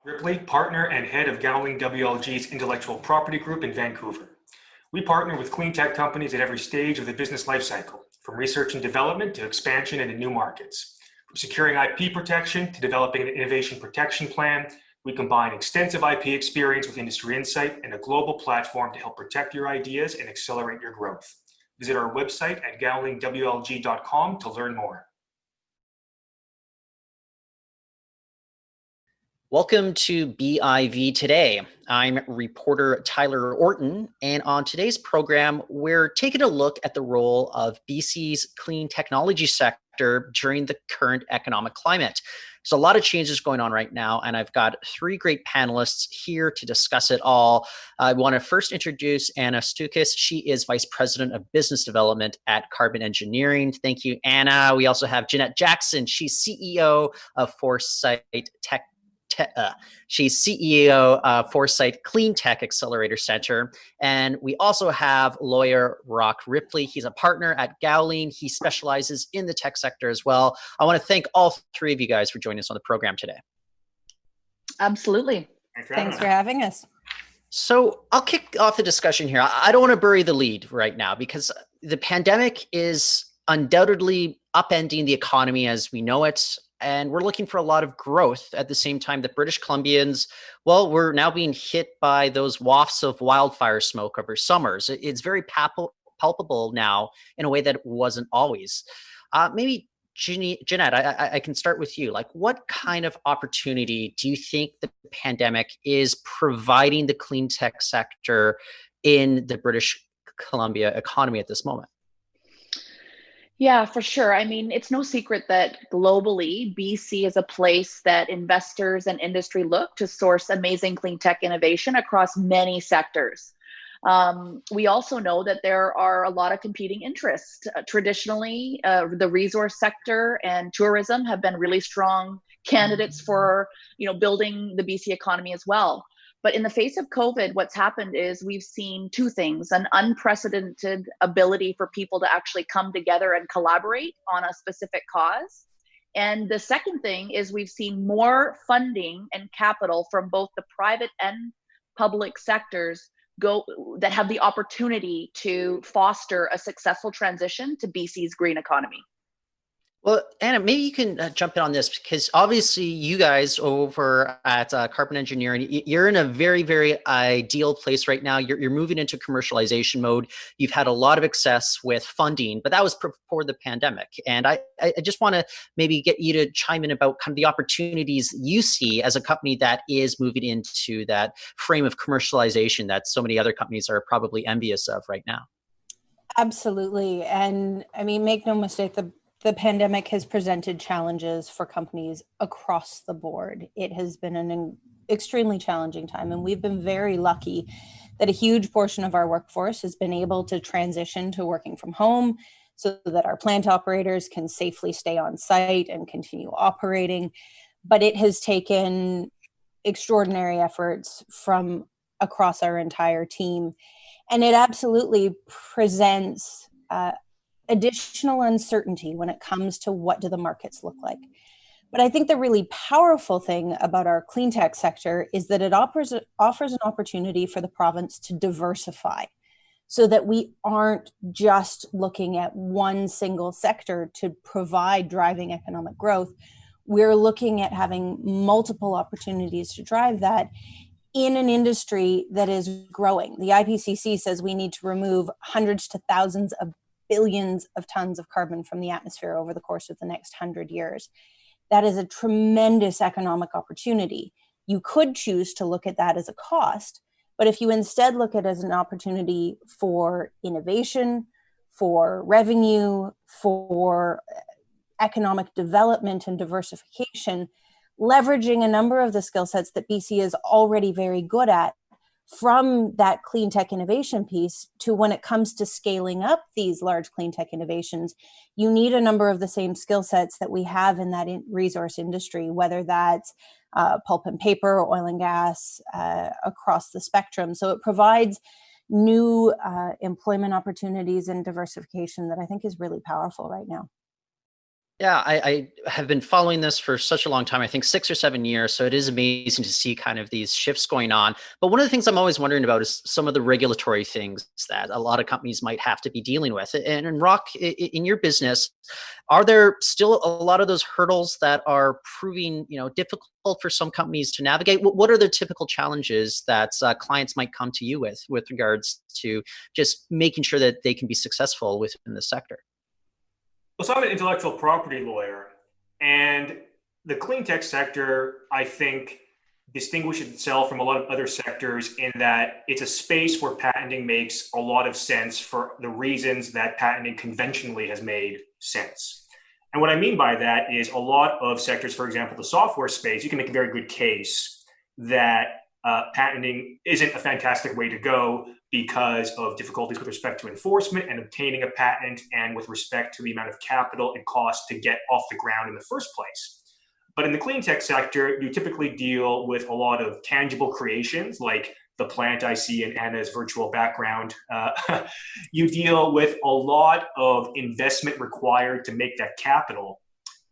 Ripley, partner and head of Gowling WLG's intellectual property group in Vancouver. We partner with Cleantech companies at every stage of the business lifecycle, from research and development to expansion into new markets. From securing IP protection to developing an innovation protection plan, we combine extensive IP experience with industry insight and a global platform to help protect your ideas and accelerate your growth. Visit our website at gowlingwlg.com to learn more. Welcome to BIV Today. I'm reporter Tyler Orton, and on today's program, we're taking a look at the role of BC's clean technology sector during the current economic climate. There's a lot of changes going on right now, and I've got three great panelists here to discuss it all. I want to first introduce Anna Stukas. She is Vice President of Business Development at Carbon Engineering. Thank you, Anna. We also have Jeanette Jackson. She's CEO of Foresight Tech. She's CEO of Foresight Cleantech Accelerator Center. And we also have lawyer Roch Ripley. He's a partner at Gowling. He specializes in the tech sector as well. I want to thank all three of you guys for joining us on the program today. Absolutely. Thanks for having us. So I'll kick off the discussion here. I don't want to bury the lead right now because the pandemic is undoubtedly upending the economy as we know it. And we're looking for a lot of growth at the same time that British Columbians, well, we're now being hit by those wafts of wildfire smoke over summers. It's very palpable now in a way that it wasn't always. Maybe Jeanette, I can start with you. Like, what kind of opportunity do you think the pandemic is providing the clean tech sector in the British Columbia economy at this moment? Yeah, for sure. I mean, it's no secret that globally, BC is a place that investors and industry look to source amazing clean tech innovation across many sectors. We also know that there are a lot of competing interests. Traditionally, the resource sector and tourism have been really strong candidates for, building the BC economy as well. But in the face of COVID, what's happened is we've seen two things: an unprecedented ability for people to actually come together and collaborate on a specific cause. And the second thing is we've seen more funding and capital from both the private and public sectors that have the opportunity to foster a successful transition to BC's green economy. Well, Anna, maybe you can jump in on this because obviously you guys over at Carbon Engineering, you're in a very, very ideal place right now. You're moving into commercialization mode. You've had a lot of success with funding, but that was before the pandemic. And I just want to maybe get you to chime in about kind of the opportunities you see as a company that is moving into that frame of commercialization that so many other companies are probably envious of right now. Absolutely. And I mean, make no mistake, the pandemic has presented challenges for companies across the board. It has been an extremely challenging time, and we've been very lucky that a huge portion of our workforce has been able to transition to working from home so that our plant operators can safely stay on site and continue operating. But it has taken extraordinary efforts from across our entire team, and it absolutely presents additional uncertainty when it comes to what do the markets look like. But I think the really powerful thing about our clean tech sector is that it offers an opportunity for the province to diversify so that we aren't just looking at one single sector to provide driving economic growth. We're looking at having multiple opportunities to drive that in an industry that is growing. The IPCC says we need to remove hundreds to thousands of billions of tons of carbon from the atmosphere over the course of the next 100 years. That is a tremendous economic opportunity. You could choose to look at that as a cost, but if you instead look at it as an opportunity for innovation, for revenue, for economic development and diversification, leveraging a number of the skill sets that BC is already very good at, from that clean tech innovation piece to when it comes to scaling up these large clean tech innovations, you need a number of the same skill sets that we have in that resource industry, whether that's pulp and paper, oil and gas, across the spectrum. So it provides new employment opportunities and diversification that I think is really powerful right now. Yeah, I have been following this for such a long time, I think 6 or 7 years. So it is amazing to see kind of these shifts going on. But one of the things I'm always wondering about is some of the regulatory things that a lot of companies might have to be dealing with. And in Roch, in your business, are there still a lot of those hurdles that are proving, difficult for some companies to navigate? What are the typical challenges that clients might come to you with regards to just making sure that they can be successful within the sector? Well, so I'm an intellectual property lawyer, and the clean tech sector, I think, distinguishes itself from a lot of other sectors in that it's a space where patenting makes a lot of sense for the reasons that patenting conventionally has made sense. And what I mean by that is a lot of sectors, for example, the software space, you can make a very good case that patenting isn't a fantastic way to go because of difficulties with respect to enforcement and obtaining a patent, and with respect to the amount of capital it costs to get off the ground in the first place. But in the clean tech sector, you typically deal with a lot of tangible creations, like the plant I see in Anna's virtual background. You deal with a lot of investment required to make that capital.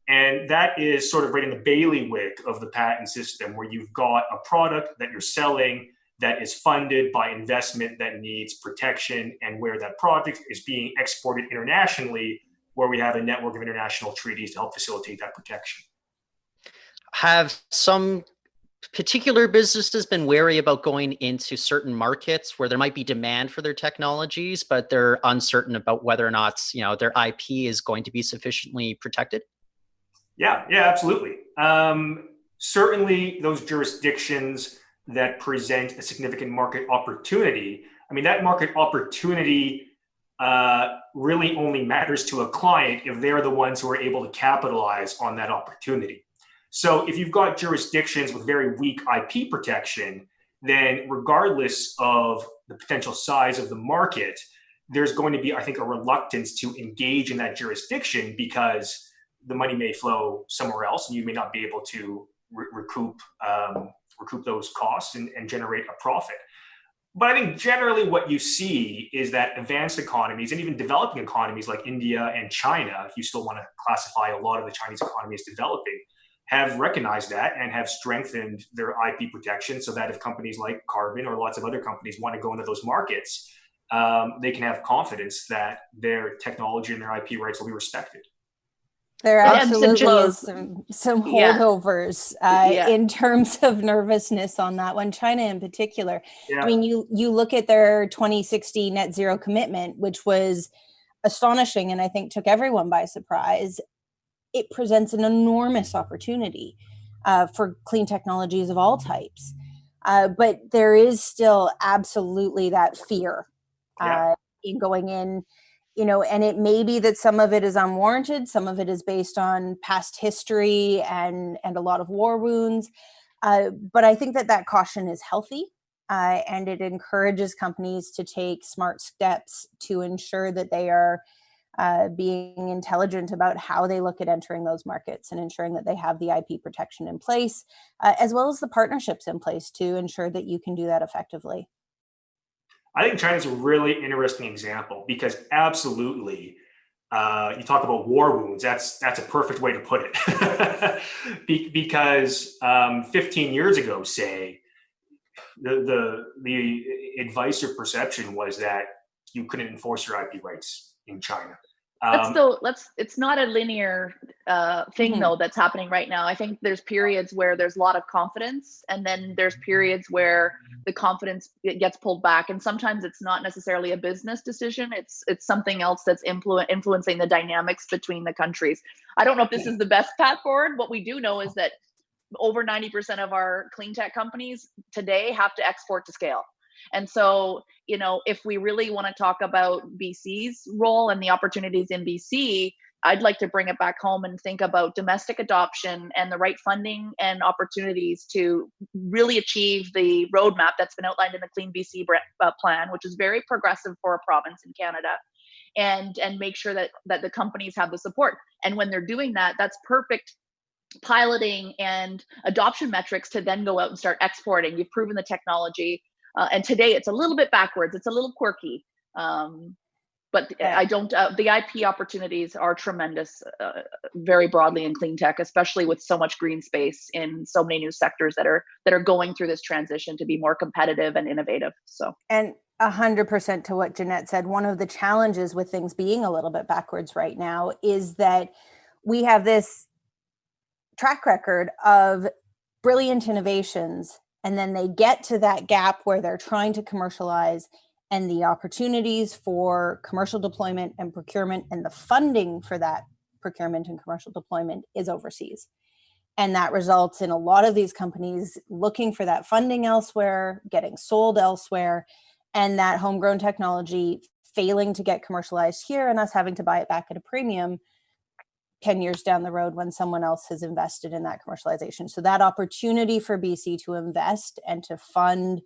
And that is sort of right in the bailiwick of the patent system, where you've got a product that you're selling that is funded by investment that needs protection, and where that product is being exported internationally, where we have a network of international treaties to help facilitate that protection. Have some particular businesses been wary about going into certain markets where there might be demand for their technologies, but they're uncertain about whether or not, their IP is going to be sufficiently protected? Yeah, absolutely. Certainly those jurisdictions that present a significant market opportunity, that market opportunity really only matters to a client if they're the ones who are able to capitalize on that opportunity. So if you've got jurisdictions with very weak IP protection, then regardless of the potential size of the market, there's going to be, I think, a reluctance to engage in that jurisdiction, because the money may flow somewhere else and you may not be able to recoup those costs and generate a profit. But I think generally what you see is that advanced economies, and even developing economies like India and China, if you still want to classify a lot of the Chinese economy as developing, have recognized that and have strengthened their IP protection, so that if companies like Carbon or lots of other companies want to go into those markets, they can have confidence that their technology and their IP rights will be respected. There absolutely is some holdovers in terms of nervousness on that one, China in particular. Yeah. You look at their 2060 net zero commitment, which was astonishing and I think took everyone by surprise. It presents an enormous opportunity for clean technologies of all types. But there is still absolutely that fear in going in. And it may be that some of it is unwarranted, some of it is based on past history and a lot of war wounds. But I think that caution is healthy, and it encourages companies to take smart steps to ensure that they are being intelligent about how they look at entering those markets and ensuring that they have the IP protection in place, as well as the partnerships in place to ensure that you can do that effectively. I think China's a really interesting example, because absolutely, you talk about war wounds. That's a perfect way to put it. Because 15 years ago, say, the advice or perception was that you couldn't enforce your IP rights in China. It's not a linear thing though that's happening right now. I think there's periods where there's a lot of confidence, and then there's periods where the confidence gets pulled back, and sometimes it's not necessarily a business decision. It's something else that's influencing the dynamics between the countries. I don't know if this is the best path forward. What we do know is that over 90% of our clean tech companies today have to export to scale. And so, if we really want to talk about BC's role and the opportunities in BC, I'd like to bring it back home and think about domestic adoption and the right funding and opportunities to really achieve the roadmap that's been outlined in the Clean BC plan, which is very progressive for a province in Canada, and make sure that the companies have the support. And when they're doing that, that's perfect piloting and adoption metrics to then go out and start exporting. You've proven the technology. And today it's a little bit backwards. It's a little quirky. But But I don't, the IP opportunities are tremendous, very broadly in clean tech, especially with so much green space in so many new sectors that are going through this transition to be more competitive and innovative. So, and 100% to what Jeanette said, one of the challenges with things being a little bit backwards right now is that we have this track record of brilliant innovations, and then they get to that gap where they're trying to commercialize, and the opportunities for commercial deployment and procurement and the funding for that procurement and commercial deployment is overseas. And that results in a lot of these companies looking for that funding elsewhere, getting sold elsewhere, and that homegrown technology failing to get commercialized here and us having to buy it back at a premium 10 years down the road when someone else has invested in that commercialization. So that opportunity for BC to invest and to fund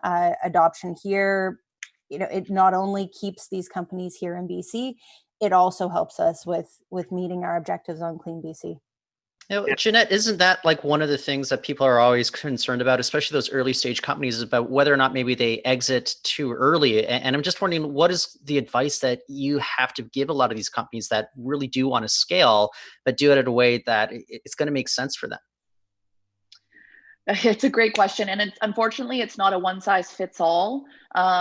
adoption here, it not only keeps these companies here in BC, it also helps us with meeting our objectives on Clean BC. Jeanette, isn't that like one of the things that people are always concerned about, especially those early stage companies, is about whether or not maybe they exit too early? And I'm just wondering, what is the advice that you have to give a lot of these companies that really do want to scale, but do it in a way that it's going to make sense for them? It's a great question. And unfortunately, it's not a one size fits all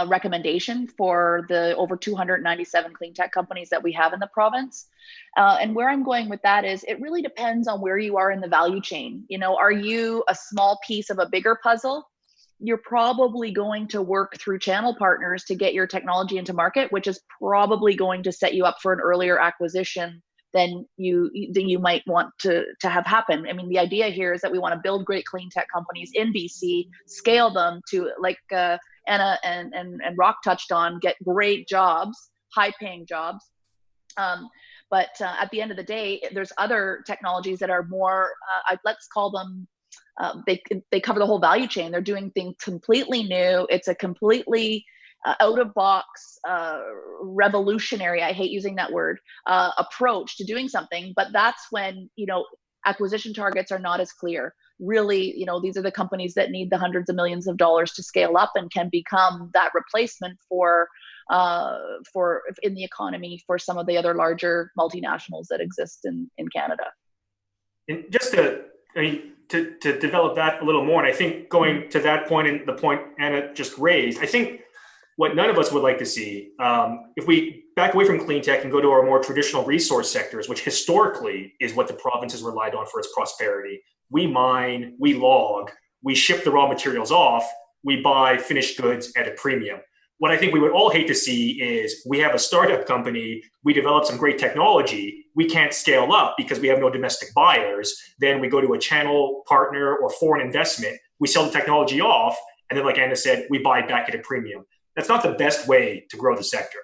recommendation for the over 297 clean tech companies that we have in the province. And where I'm going with that is it really depends on where you are in the value chain. Are you a small piece of a bigger puzzle? You're probably going to work through channel partners to get your technology into market, which is probably going to set you up for an earlier acquisition than you might want to have happen. I mean, the idea here is that we want to build great clean tech companies in BC, scale them to, like Anna and Roch touched on, get great jobs, high paying jobs. But at the end of the day, there's other technologies that are more, let's call them, they cover the whole value chain. They're doing things completely new. It's a completely out of box, revolutionary, I hate using that word, approach to doing something. But that's when, acquisition targets are not as clear. Really, these are the companies that need the hundreds of millions of dollars to scale up and can become that replacement for in the economy for some of the other larger multinationals that exist in Canada. And just to develop that a little more, and I think going to that point and the point Anna just raised, I think what none of us would like to see, if we back away from clean tech and go to our more traditional resource sectors, which historically is what the province has relied on for its prosperity. We mine, we log, we ship the raw materials off, we buy finished goods at a premium. What I think we would all hate to see is we have a startup company, we develop some great technology, we can't scale up because we have no domestic buyers. Then we go to a channel partner or foreign investment, we sell the technology off, and then like Anna said, we buy it back at a premium. That's not the best way to grow the sector.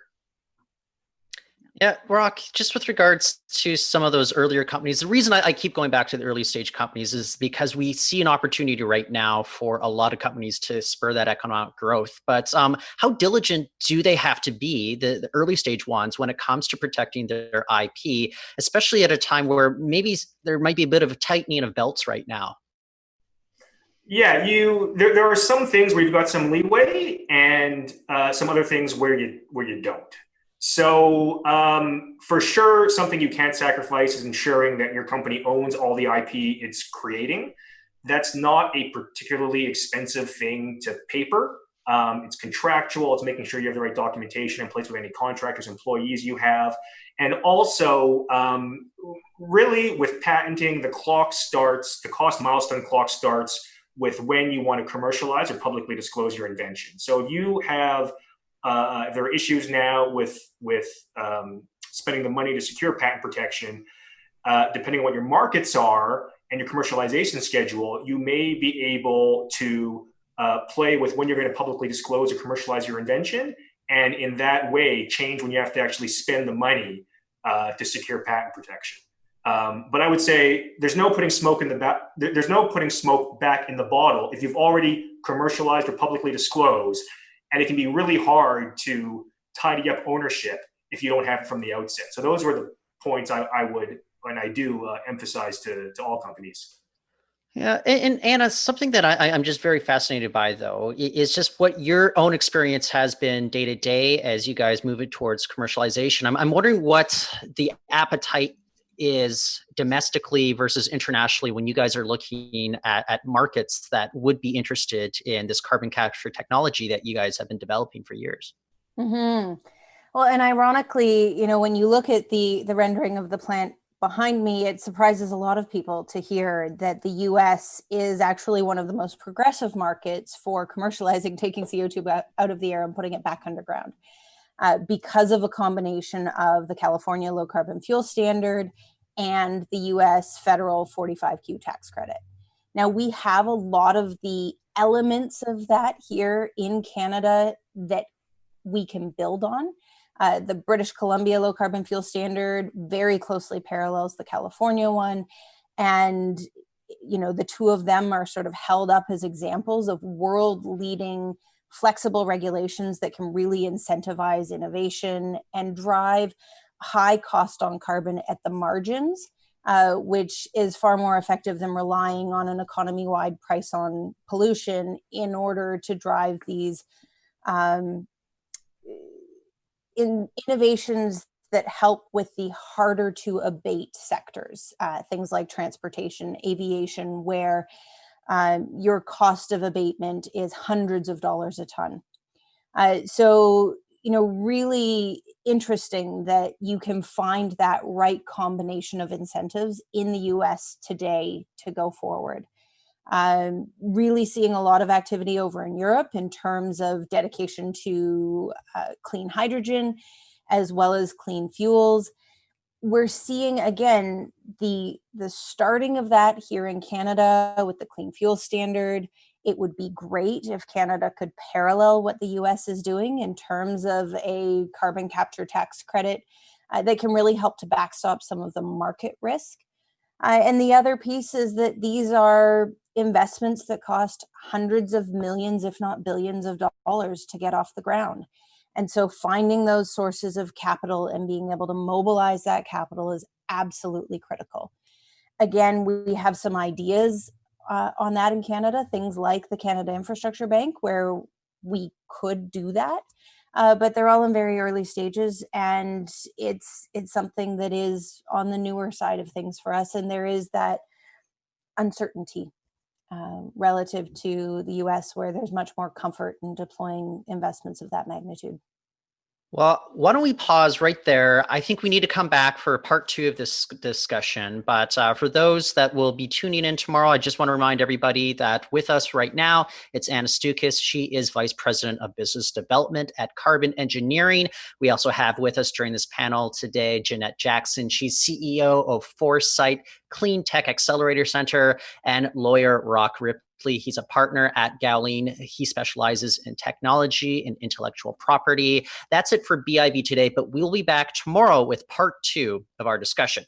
Yeah, Roch, just with regards to some of those earlier companies, the reason I keep going back to the early stage companies is because we see an opportunity right now for a lot of companies to spur that economic growth. But how diligent do they have to be, the early stage ones, when it comes to protecting their IP, especially at a time where maybe there might be a bit of a tightening of belts right now? Yeah, there are some things where you've got some leeway and some other things where you don't. So for sure, something you can't sacrifice is ensuring that your company owns all the IP it's creating. That's not a particularly expensive thing to paper. It's contractual. It's making sure you have the right documentation in place with any contractors, employees you have. And also, really with patenting, the cost milestone clock starts with when you want to commercialize or publicly disclose your invention. So if you have, there are issues now with spending the money to secure patent protection, depending on what your markets are and your commercialization schedule, you may be able to play with when you're going to publicly disclose or commercialize your invention, and in that way change when you have to actually spend the money to secure patent protection. But I would say there's no putting smoke back in the bottle if you've already commercialized or publicly disclosed, and it can be really hard to tidy up ownership if you don't have it from the outset. So those were the points I would, and I do emphasize to all companies. Yeah, and Anna, something that I'm just very fascinated by, though, is just what your own experience has been day to day as you guys move it towards commercialization. I'm wondering what the appetite is domestically versus internationally when you guys are looking at markets that would be interested in this carbon capture technology that you guys have been developing for years. Mm-hmm. Well, and ironically, when you look at the rendering of the plant behind me, it surprises a lot of people to hear that the US is actually one of the most progressive markets for commercializing, taking CO2 out of the air and putting it back underground, because of a combination of the California low carbon fuel standard and the US federal 45Q tax credit. Now, we have a lot of the elements of that here in Canada that we can build on. The British Columbia low carbon fuel standard very closely parallels the California one. And, the two of them are sort of held up as examples of world leading flexible regulations that can really incentivize innovation and drive high cost on carbon at the margins, which is far more effective than relying on an economy-wide price on pollution in order to drive these innovations that help with the harder to abate sectors, things like transportation, aviation, where your cost of abatement is hundreds of dollars a ton. So, really interesting that you can find that right combination of incentives in the US today to go forward. Really seeing a lot of activity over in Europe in terms of dedication to clean hydrogen as well as clean fuels. We're seeing, again, the starting of that here in Canada with the clean fuel standard. It would be great if Canada could parallel what the US is doing in terms of a carbon capture tax credit that can really help to backstop some of the market risk. And the other piece is that these are investments that cost hundreds of millions, if not billions of dollars to get off the ground. And so finding those sources of capital and being able to mobilize that capital is absolutely critical. Again, we have some ideas on that in Canada, things like the Canada Infrastructure Bank, where we could do that. But they're all in very early stages, and it's something that is on the newer side of things for us. And there is that uncertainty relative to the US, where there's much more comfort in deploying investments of that magnitude. Well, why don't we pause right there? I think we need to come back for part 2 of this discussion. But for those that will be tuning in tomorrow, I just want to remind everybody that with us right now, it's Anna Stukas. She is Vice President of Business Development at Carbon Engineering. We also have with us during this panel today, Jeanette Jackson. She's CEO of Foresight Cleantech Accelerator Center, and lawyer Roch Ripley. He's a partner at Gowling. He specializes in technology and intellectual property. That's it for BIV today, but we'll be back tomorrow with part 2 of our discussion.